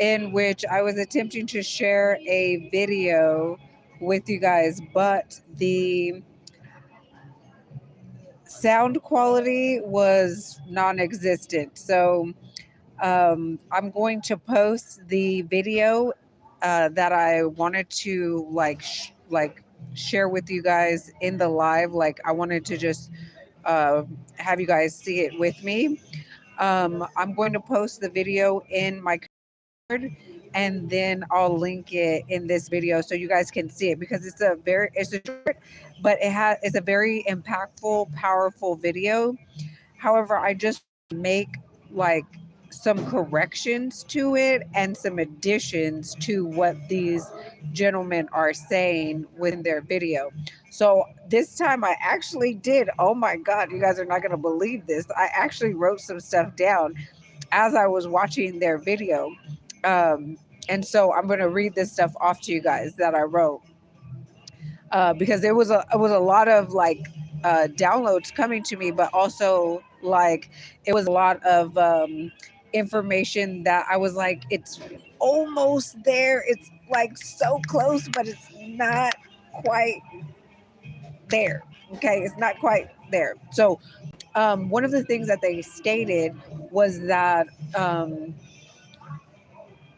in which I was attempting to share a video with you guys, but the sound quality was non-existent. So I'm going to post the video that I wanted to like share with you guys in the live. Like I wanted to just uh, have you guys see it with me. I'm going to post the video in my card, and then I'll link it in this video so you guys can see it, because it's a short, but it's a very impactful, powerful video. However, I just make like some corrections to it and some additions to what these gentlemen are saying within their video. So this time I actually did, oh my God, you guys are not going to believe this. I actually wrote some stuff down as I was watching their video. Um, and so I'm going to read this stuff off to you guys that I wrote, because it was a lot of like downloads coming to me, but also like it was a lot of information that I was like, it's almost there. It's like so close, but it's not quite there. Okay, it's not quite there. So one of the things that they stated was that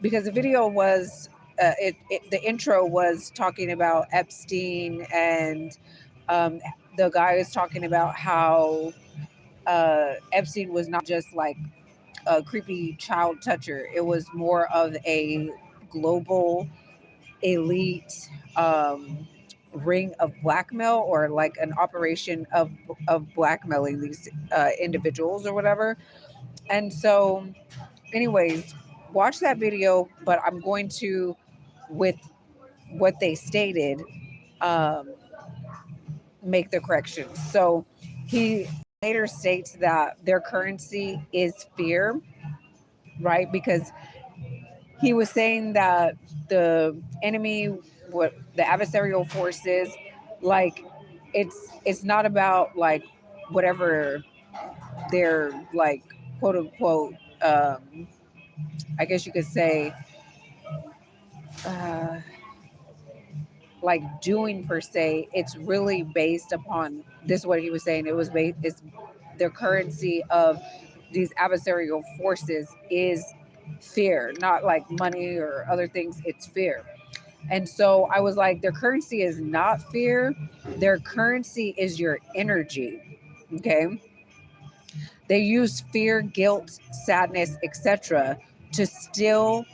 because the video was the intro was talking about Epstein, and um, the guy is talking about how Epstein was not just like a creepy child toucher. It was more of a global elite ring of blackmail, or like an operation of blackmailing these individuals or whatever. And so, anyways, watch that video, but I'm going to, with what they stated, um, make the corrections. So he later states that their currency is fear, right? Because he was saying that the enemy, what the adversarial forces, like it's not about like whatever they're like, quote unquote, I guess you could say, uh, like doing per se. It's really based upon this is what he was saying. It was based, it's their currency of these adversarial forces is fear, not like money or other things. It's fear. And so I was like, their currency is not fear, their currency is your energy. Okay, they use fear, guilt, sadness, etc. to steal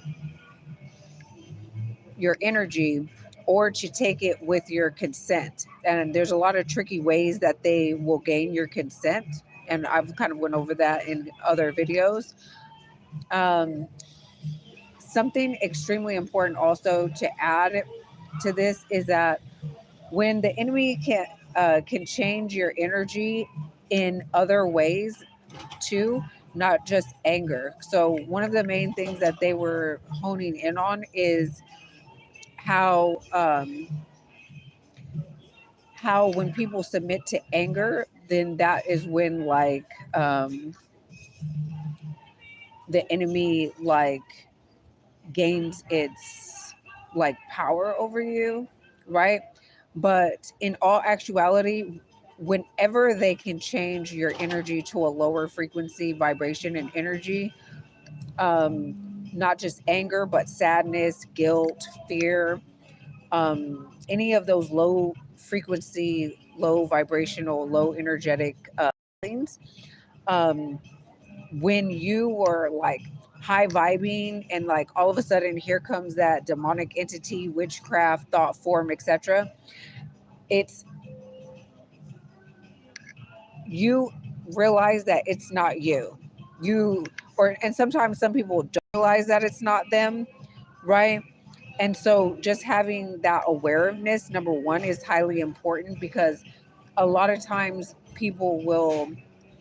your energy, or to take it with your consent. And there's a lot of tricky ways that they will gain your consent, and I've kind of went over that in other videos. um, Something extremely important also to add to this is that when the enemy can change your energy in other ways too, not just anger. So one of the main things that they were honing in on is how when people submit to anger, then that is when like the enemy like gains its like power over you, right? But in all actuality, whenever they can change your energy to a lower frequency, vibration, and energy, um, not just anger, but sadness, guilt, fear, any of those low frequency, low vibrational, low energetic things, um, when you were like high vibing, and like all of a sudden here comes that demonic entity, witchcraft, thought form, etc., it's you realize that it's not you. You or and sometimes some people don't realize that it's not them, right? And so just having that awareness, number one, is highly important, because a lot of times people will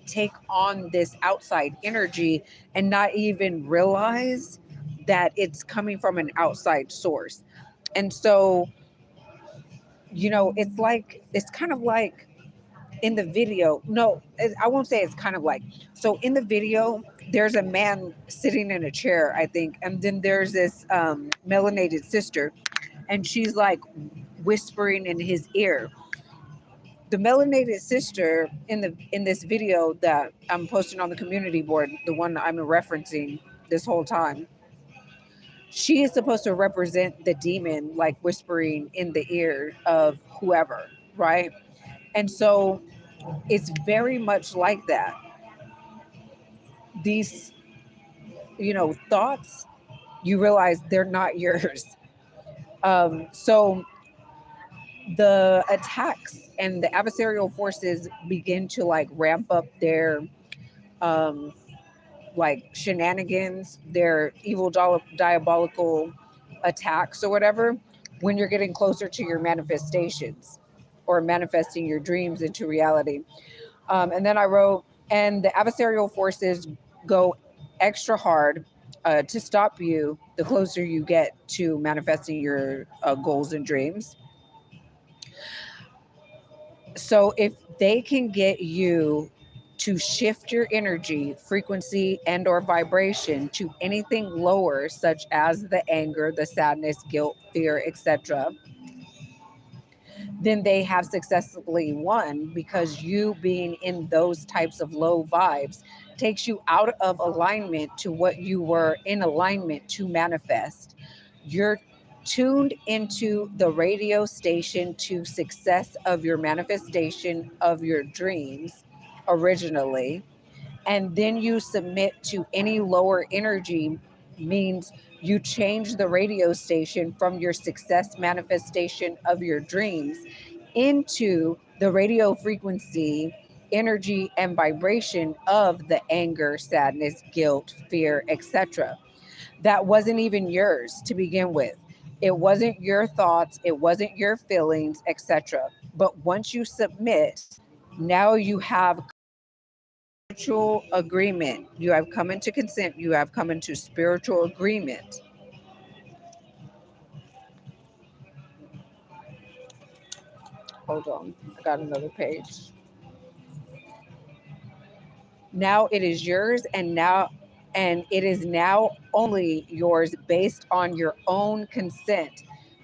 take on this outside energy and not even realize that it's coming from an outside source. And so, it's kind of like in the video, no, I won't say it's kind of like, so in the video, there's a man sitting in a chair, I think, and then there's this melanated sister, and she's like whispering in his ear. The melanated sister in this video that I'm posting on the community board, the one that I'm referencing this whole time, she is supposed to represent the demon, like whispering in the ear of whoever, right? And so it's very much like that. These, thoughts, you realize they're not yours. So the attacks and the adversarial forces begin to like ramp up their um, like shenanigans, their evil diabolical attacks or whatever, when you're getting closer to your manifestations or manifesting your dreams into reality. And then I wrote, and the adversarial forces go extra hard to stop you the closer you get to manifesting your goals and dreams. So if they can get you to shift your energy, frequency, and or vibration to anything lower, such as the anger, the sadness, guilt, fear, etc., then they have successfully won, because you being in those types of low vibes takes you out of alignment to what you were in alignment to manifest. You're tuned into the radio station to success of your manifestation of your dreams originally, and then you submit to any lower energy, means you change the radio station from your success manifestation of your dreams into the radio frequency, energy, and vibration of the anger, sadness, guilt, fear, etc. That wasn't even yours to begin with. It wasn't your thoughts, it wasn't your feelings, etc. But once you submit, now you have spiritual agreement. You have come into consent. You have come into spiritual agreement. Hold on. I got another page. Now it is yours, and it is now only yours based on your own consent.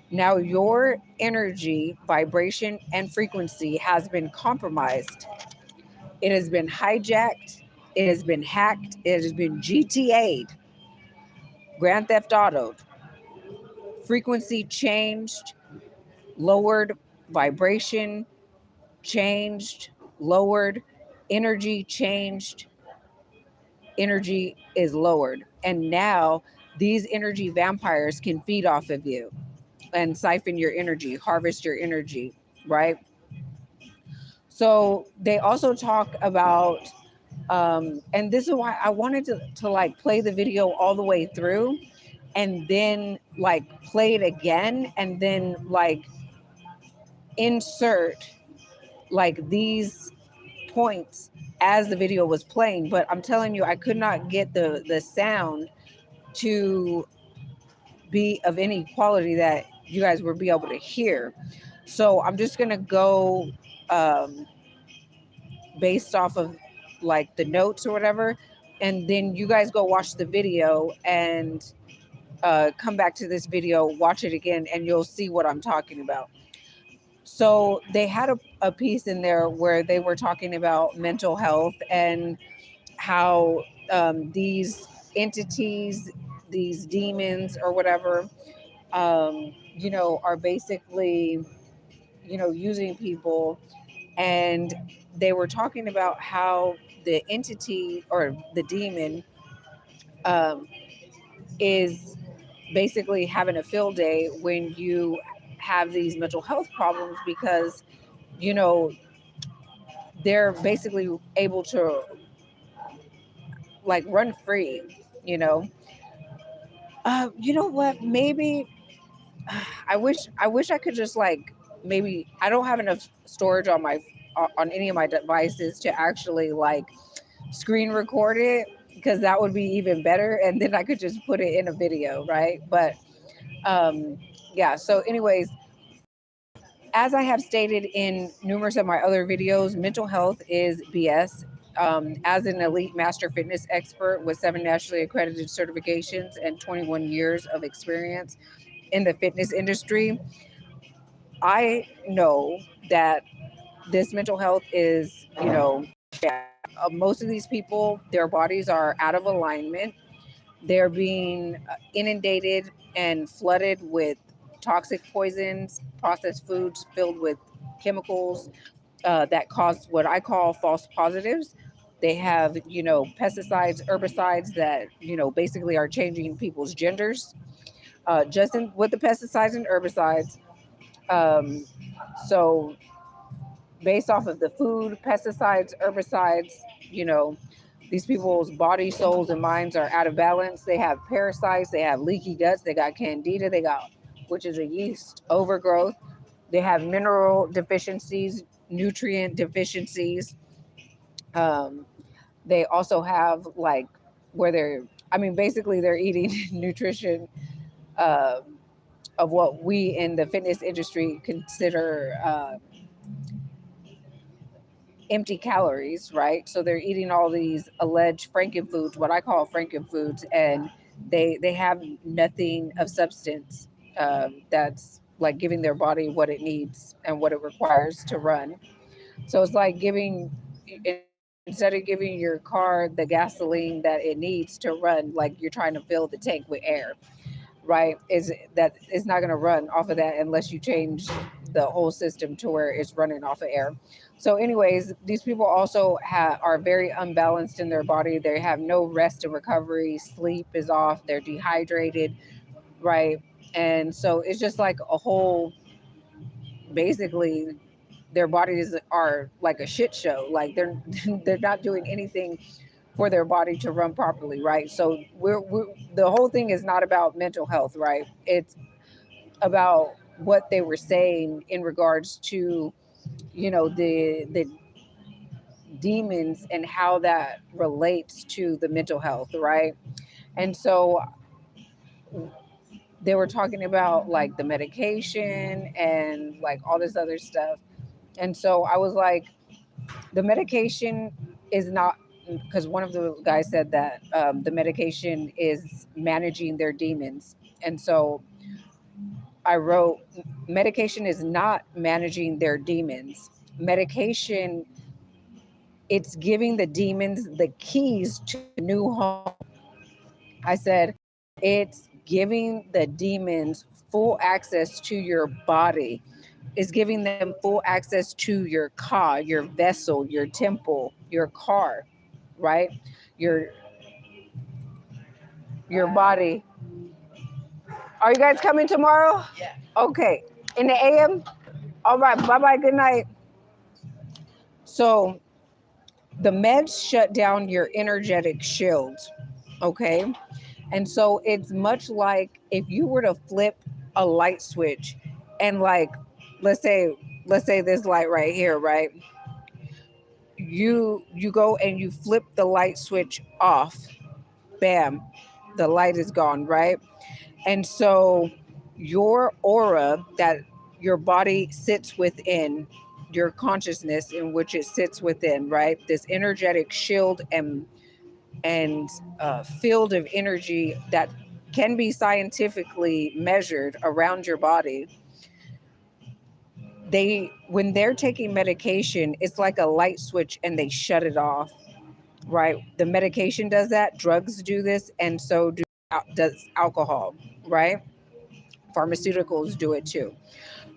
Now your energy, vibration, and frequency has been compromised. It has been hijacked. It has been hacked. It has been GTA'd, Grand Theft Auto'd. Frequency changed, lowered, vibration changed, lowered, energy changed, energy is lowered. And now these energy vampires can feed off of you and siphon your energy, harvest your energy, right? So they also talk about, and this is why I wanted to like play the video all the way through and then like play it again and then like insert like these points as the video was playing. But I'm telling you, I could not get the sound to be of any quality that you guys would be able to hear. So I'm just gonna go based off of like the notes or whatever, and then you guys go watch the video and come back to this video, watch it again, and you'll see what I'm talking about. So they had a piece in there where they were talking about mental health and how these entities, these demons or whatever, are basically, using people. And they were talking about how the entity or the demon um, is basically having a field day when you have these mental health problems, because you know they're basically able to like run free. You know what, maybe I wish I could just like, maybe I don't have enough storage on any of my devices to actually like screen record it, because that would be even better, and then I could just put it in a video, right? But yeah, so anyways, as I have stated in numerous of my other videos, mental health is BS. As an elite master fitness expert with 7 nationally accredited certifications and 21 years of experience in the fitness industry, I know that this mental health is, most of these people, their bodies are out of alignment. They're being inundated and flooded with toxic poisons, processed foods filled with chemicals that cause what I call false positives. They have, pesticides, herbicides that, basically are changing people's genders, with the pesticides and herbicides. Um, so based off of the food, pesticides, herbicides, you know, these people's body, souls, and minds are out of balance. They have parasites, they have leaky guts, they got candida, which is a yeast overgrowth. They have mineral deficiencies, nutrient deficiencies. Um, they also have like where basically they're eating nutrition uh, of what we in the fitness industry consider empty calories, right? So they're eating all these alleged frankenfoods, what I call frankenfoods, and they have nothing of substance that's like giving their body what it needs and what it requires to run. So it's like instead of giving your car the gasoline that it needs to run, like you're trying to fill the tank with air, right? Is that it's not going to run off of that unless you change the whole system to where it's running off of air. So anyways, these people also are very unbalanced in their body. They have no rest and recovery. Sleep is off. They're dehydrated, right? And so it's just like a whole, basically their bodies are like a shit show. Like they're not doing anything for their body to run properly, right? So we're the whole thing is not about mental health, right? It's about what they were saying in regards to, the demons and how that relates to the mental health, right? And so they were talking about like the medication and like all this other stuff. And so I was like, the medication is not, because one of the guys said that the medication is managing their demons. And so I wrote, medication is not managing their demons. Medication, it's giving the demons the keys to a new home. I said, it's giving the demons full access to your body. It's giving them full access to your car, your vessel, your temple, your car, right? Your your body. Are you guys coming tomorrow? Yeah. Okay. In the AM? All right. Bye-bye. Good night. So the meds shut down your energetic shield. Okay. And so it's much like if you were to flip a light switch and like, let's say this light right here, right? You go and you flip the light switch off, bam, the light is gone, right? And so your aura that your body sits within, your consciousness in which it sits within, right? This energetic shield and field of energy that can be scientifically measured around your body. When they're taking medication, it's like a light switch and they shut it off, right? The medication does that, drugs do this, and so does alcohol, right? Pharmaceuticals do it too.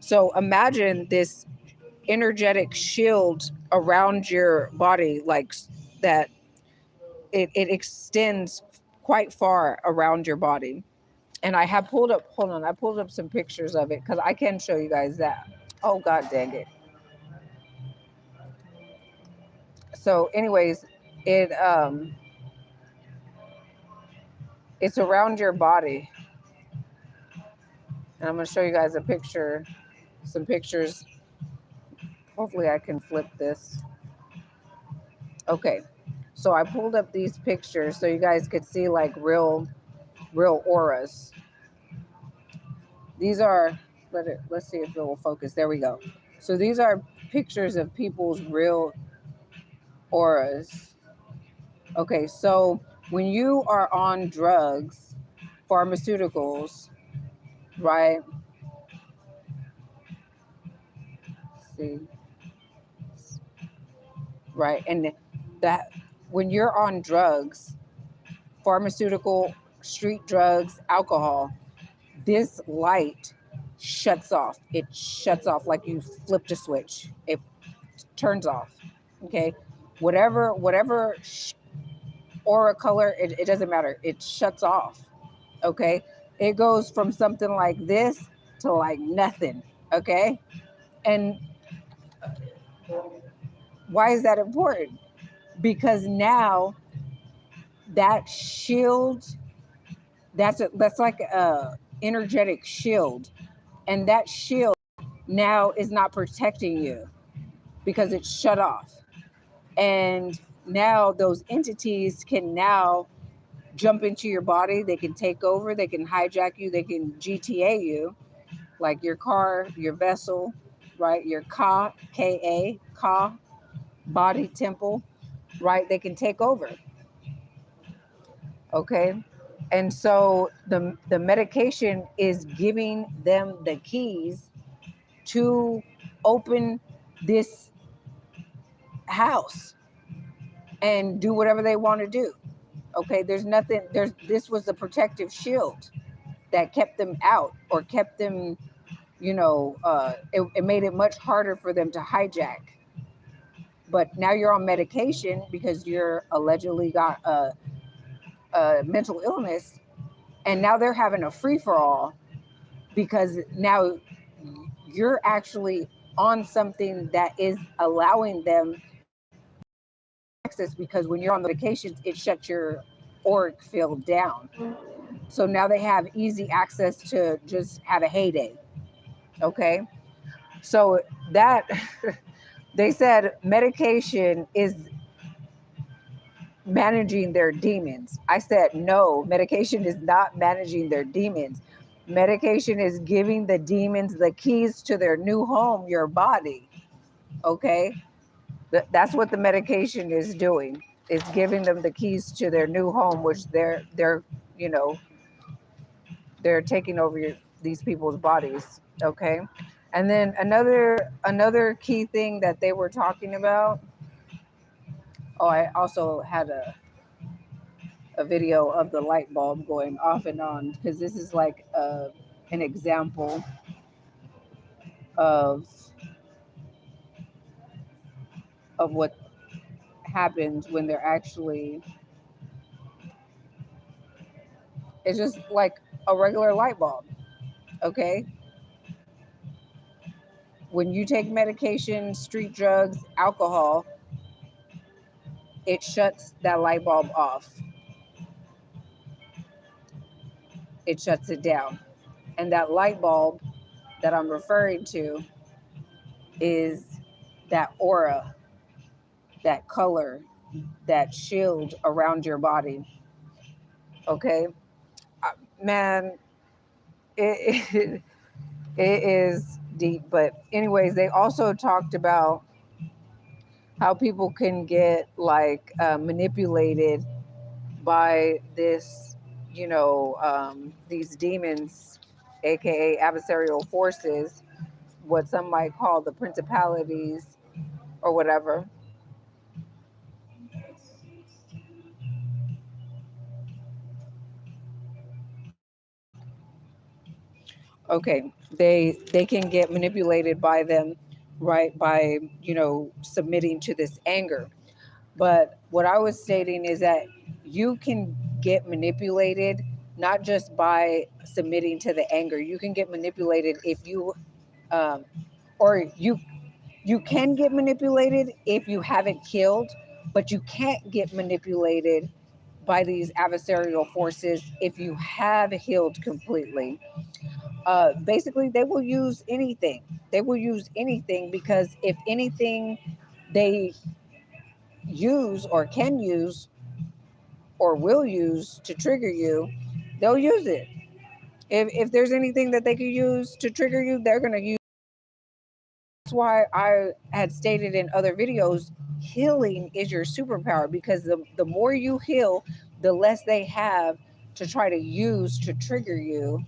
So imagine this energetic shield around your body, like that it extends quite far around your body. And I pulled up some pictures of it because I can show you guys that. Oh, God dang it. So anyways, it it's around your body. And I'm going to show you guys some pictures. Hopefully I can flip this. Okay. So I pulled up these pictures so you guys could see like real auras. These are Let's see if it will focus. There we go. So these are pictures of people's real auras. Okay, so when you are on drugs, pharmaceuticals, right? See, right, and that when you're on drugs, pharmaceutical, street drugs, alcohol, this light shuts off. It shuts off like you flipped a switch. It turns off. Okay, whatever aura color, it doesn't matter. It shuts off. Okay, it goes from something like this to like nothing. Okay, and why is that important? Because now that shield, that's like a energetic shield, and that shield now is not protecting you because it's shut off. And now those entities can now jump into your body. They can take over, they can hijack you, they can GTA you, like your car, your vessel, right? Your ka body temple, right? They can take over. Okay. And so the medication is giving them the keys to open this house and do whatever they want to do. Okay, this was the protective shield that kept them out, or kept them, it made it much harder for them to hijack. But now you're on medication because you're allegedly got a mental illness, and now they're having a free-for-all because now you're actually on something that is allowing them access, because when you're on the medications, it shuts your auric field down. So now they have easy access to just have a heyday. Okay. So that they said medication is managing their demons. I said, no, medication is not managing their demons. Medication is giving the demons the keys to their new home, your body. Okay. That's what the medication is doing. It's giving them the keys to their new home, which you know, they're taking over these people's bodies. Okay. And then another key thing that they were talking about. Oh, I also had a video of the light bulb going off and on, because this is like an example of what happens when they're actually, it's just like a regular light bulb. Okay. When you take medication, street drugs, alcohol, it shuts that light bulb off. It shuts it down. And that light bulb that I'm referring to is that aura, that color, that shield around your body. Okay. Man, it it is deep. But anyways, they also talked about how people can get like manipulated by this, these demons, aka adversarial forces, what some might call the principalities or whatever. Okay, they can get manipulated by them, right? By submitting to this anger. But what I was stating is that you can get manipulated not just by submitting to the anger. You can get manipulated if you, um, or you can get manipulated if you haven't killed, but you can't get manipulated by these adversarial forces if you have healed completely. Basically, they will use anything. They will use anything, because if anything they use or can use or will use to trigger you, they'll use it. If there's anything that they could use to trigger you, they're gonna use. That's why I had stated in other videos, healing is your superpower, because the more you heal, the less they have to try to use to trigger you.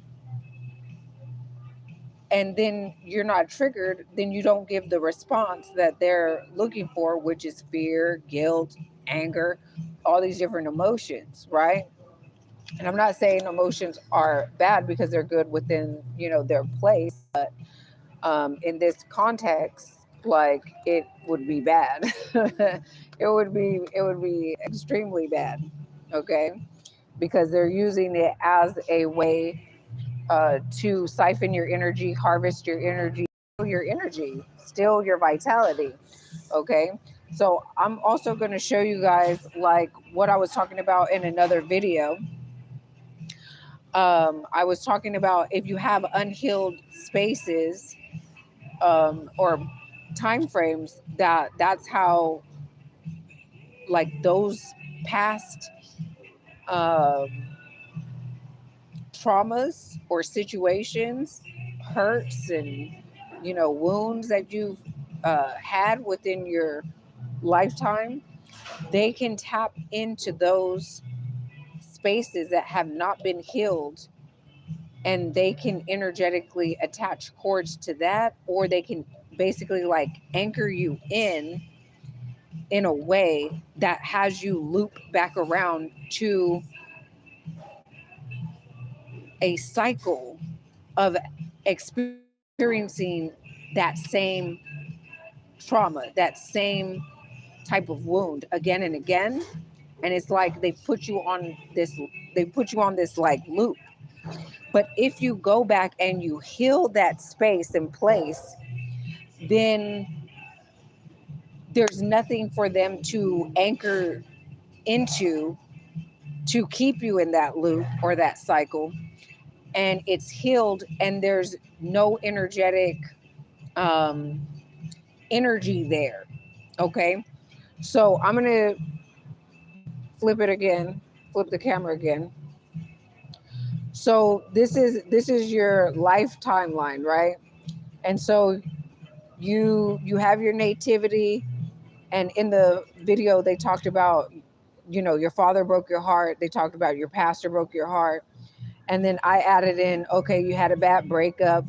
And then you're not triggered, then you don't give the response that they're looking for, which is fear, guilt, anger, all these different emotions, right? And I'm not saying emotions are bad, because they're good within, their place, but in this context, like, it would be bad. It would be extremely bad, okay? Because they're using it as a way to siphon your energy, harvest your energy, steal your vitality. Okay. So I'm also going to show you guys like what I was talking about in another video. I was talking about if you have unhealed spaces or time frames, that's how, like, those past um, traumas or situations, hurts, and wounds that you've had within your lifetime, they can tap into those spaces that have not been healed, and they can energetically attach cords to that, or they can basically like anchor you in a way that has you loop back around to a cycle of experiencing that same trauma, that same type of wound again and again. And it's like they put you on this like loop. But if you go back and you heal that space and place, then there's nothing for them to anchor into to keep you in that loop or that cycle. And it's healed, and there's no um, energy there. Okay. So I'm going to flip it again, flip the camera again. So this is your life timeline, right? And so you have your nativity, and in the video they talked about, your father broke your heart. They talked about your pastor broke your heart. And then I added in, okay, you had a bad breakup,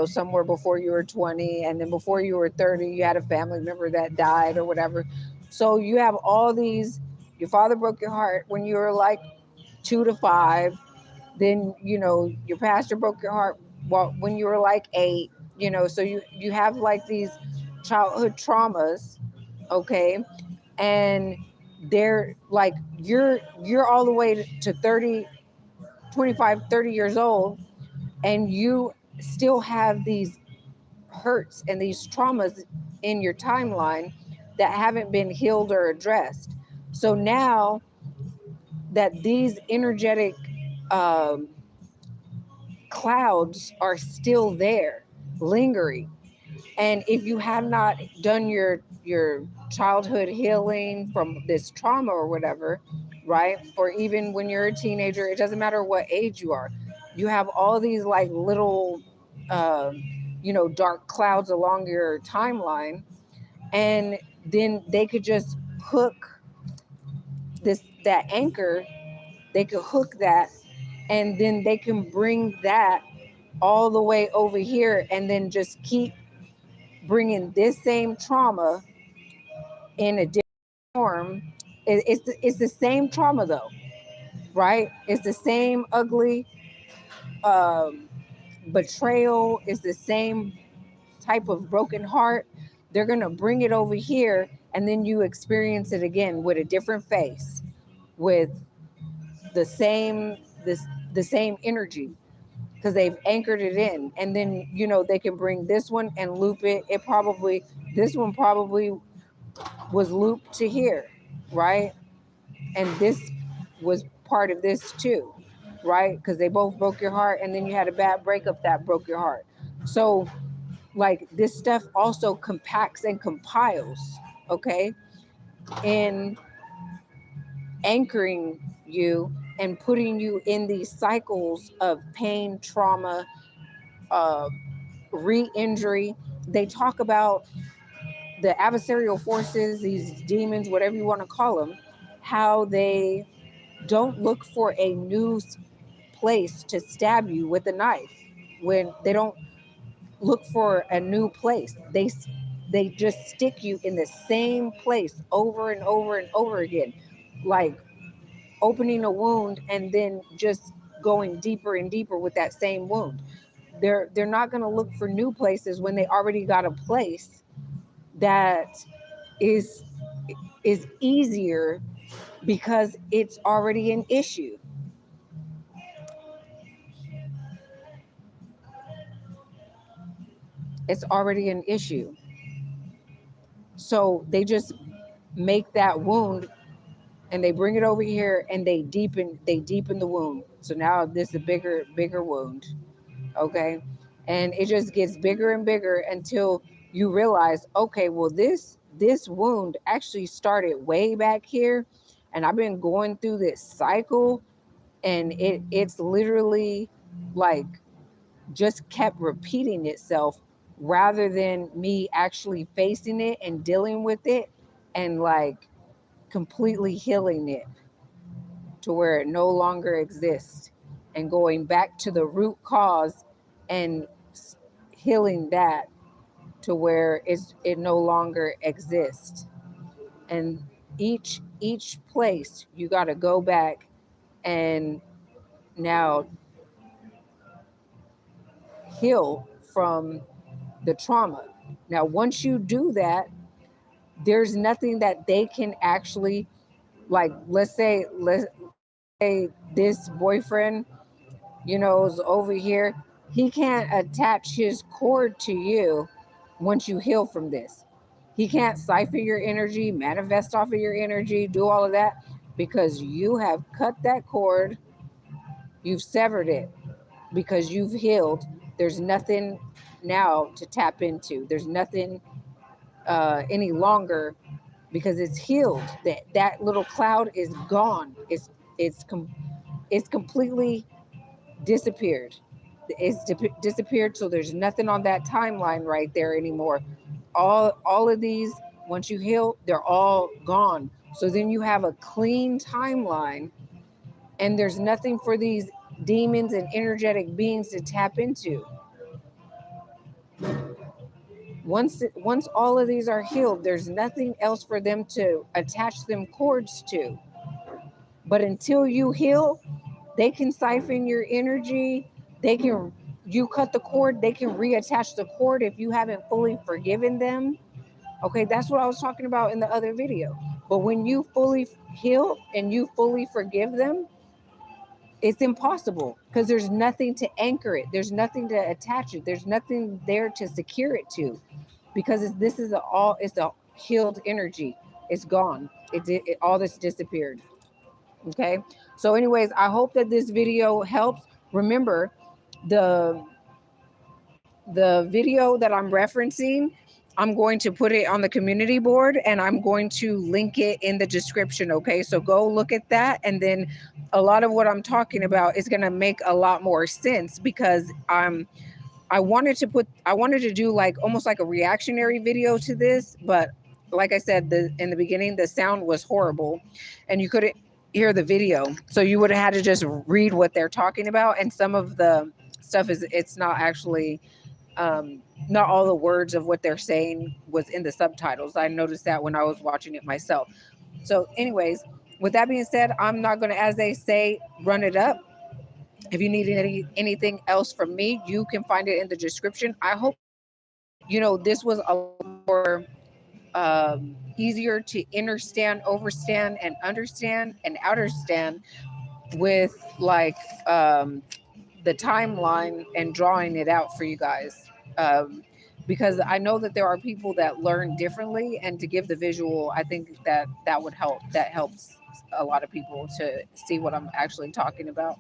somewhere before you were 20, and then before you were 30 you had a family member that died or whatever. So you have all these. Your father broke your heart when you were like 2 to 5. Then your pastor broke your heart when you were like 8. So you have like these childhood traumas, okay? And they're like, you're all the way to 30, 25, 30 years old, and you still have these hurts and these traumas in your timeline that haven't been healed or addressed. So now that these energetic um, clouds are still there, lingering, and if you have not done your childhood healing from this trauma or whatever, right? Or even when you're a teenager, it doesn't matter what age you are, you have all these like little dark clouds along your timeline. And then they could just hook that anchor. They could hook that, and then they can bring that all the way over here, and then just keep bringing this same trauma in a different form. It's the same trauma though, right? It's the same ugly um, betrayal. It's the same type of broken heart. They're gonna bring it over here, and then you experience it again with a different face, with the same this the same energy, because they've anchored it in. And then they can bring this one and loop it. This one probably was looped to here, right? And this was part of this too, right? Because they both broke your heart, and then you had a bad breakup that broke your heart. So like this stuff also compacts and compiles, okay, in anchoring you and putting you in these cycles of pain, trauma, uh, re-injury. They talk about the adversarial forces, these demons, whatever you want to call them, how they don't look for a new place to stab you with a knife. When they don't look for a new place, they just stick you in the same place over and over and over again, like opening a wound and then just going deeper and deeper with that same wound. They're not going to look for new places when they already got a place that is is easier, because it's already an issue. It's already an issue. So they just make that wound and they bring it over here and they deepen the wound. So now this is a bigger wound. Okay. And it just gets bigger and bigger until you realize, okay, well, this wound actually started way back here, and I've been going through this cycle, and it's literally like just kept repeating itself, rather than me actually facing it and dealing with it and like completely healing it to where it no longer exists, and going back to the root cause and healing that to where it no longer exists. And each place you got to go back and now heal from the trauma. Now once you do that, there's nothing that they can actually, like, let's say this boyfriend, is over here. He can't attach his cord to you once you heal from this. He can't siphon your energy, manifest off of your energy, do all of that, because you have cut that cord, you've severed it, because you've healed. There's nothing now to tap into. There's nothing any longer, because it's healed. That little cloud is gone. It's completely disappeared. It's disappeared. So there's nothing on that timeline right there anymore. All of these, once you heal, they're all gone. So then you have a clean timeline, and there's nothing for these demons and energetic beings to tap into. Once all of these are healed, there's nothing else for them to attach them cords to. But until you heal, they can siphon your energy. You cut the cord, they can reattach the cord if you haven't fully forgiven them. Okay, that's what I was talking about in the other video. But when you fully heal and you fully forgive them, it's impossible, because there's nothing to anchor it. There's nothing to attach it. There's nothing there to secure it to, because it's a healed energy. It's gone. All this disappeared. Okay. So anyways, I hope that this video helps. Remember, the video that I'm referencing, I'm going to put it on the community board, and I'm going to link it in the description. Okay, so go look at that, and then a lot of what I'm talking about is going to make a lot more sense, because I wanted to do like almost like a reactionary video to this, but like I said, in the beginning, the sound was horrible and you couldn't hear the video. So you would have had to just read what they're talking about. And some of the stuff it's not actually, not all the words of what they're saying was in the subtitles. I noticed that when I was watching it myself. So anyways, with that being said, I'm not going to, as they say, run it up. If you need anything else from me, you can find it in the description. I hope, this was a lot more easier to understand, overstand, and understand and understand, with like the timeline and drawing it out for you guys. Because I know that there are people that learn differently, and to give the visual, I think that would help. That helps a lot of people to see what I'm actually talking about.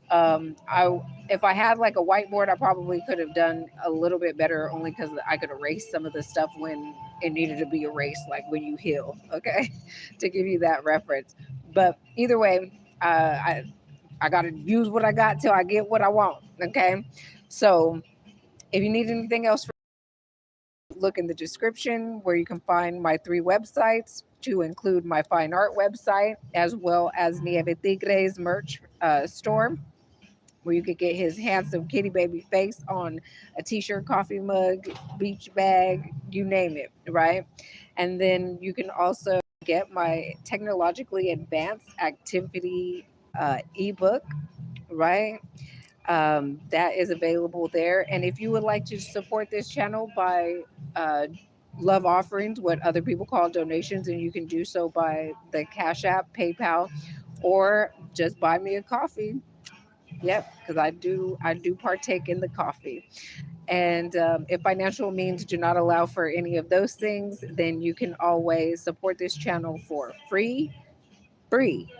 I If I had like a whiteboard, I probably could have done a little bit better, only because I could erase some of the stuff when it needed to be erased, like when you heal. Okay, to give you that reference. But either way, I gotta use what I got till I get what I want. Okay, so if you need anything else, look in the description where you can find my 3 websites, to include my fine art website as well as Nieve Tigre's merch store, where you could get his handsome kitty baby face on a t-shirt, coffee mug, beach bag, you name it, right? And then you can also get my technologically advanced activity ebook, right? That is available there. And if you would like to support this channel by uh, love offerings, what other people call donations, and you can do so by the Cash App, PayPal, or just buy me a coffee. Yep, because I do partake in the coffee. And if financial means do not allow for any of those things, then you can always support this channel for free, free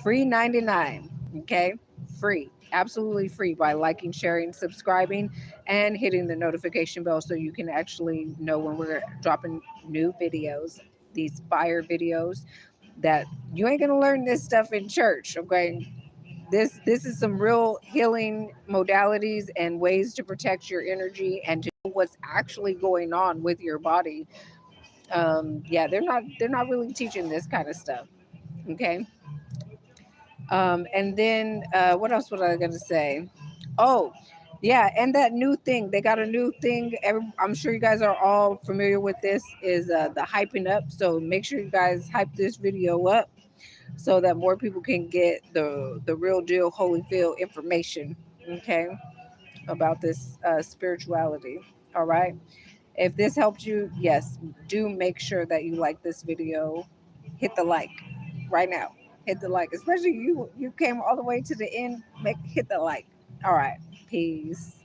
99. Okay, free, absolutely free, by liking, sharing, subscribing, and hitting the notification bell so you can actually know when we're dropping new videos. These fire videos that you ain't gonna learn this stuff in church. Okay, this is some real healing modalities and ways to protect your energy and to know what's actually going on with your body. Yeah, they're not really teaching this kind of stuff. Okay. And then what else was I gonna say? Oh, yeah, and that new thing. They got a new thing. I'm sure you guys are all familiar with this. Is the hyping up. So make sure you guys hype this video up so that more people can get the real deal Holyfield information. Okay, about this spirituality. All right. If this helped you, yes, do make sure that you like this video. Hit the like right now. Hit the like, especially you came all the way to the end. Hit the like. All right. Peace.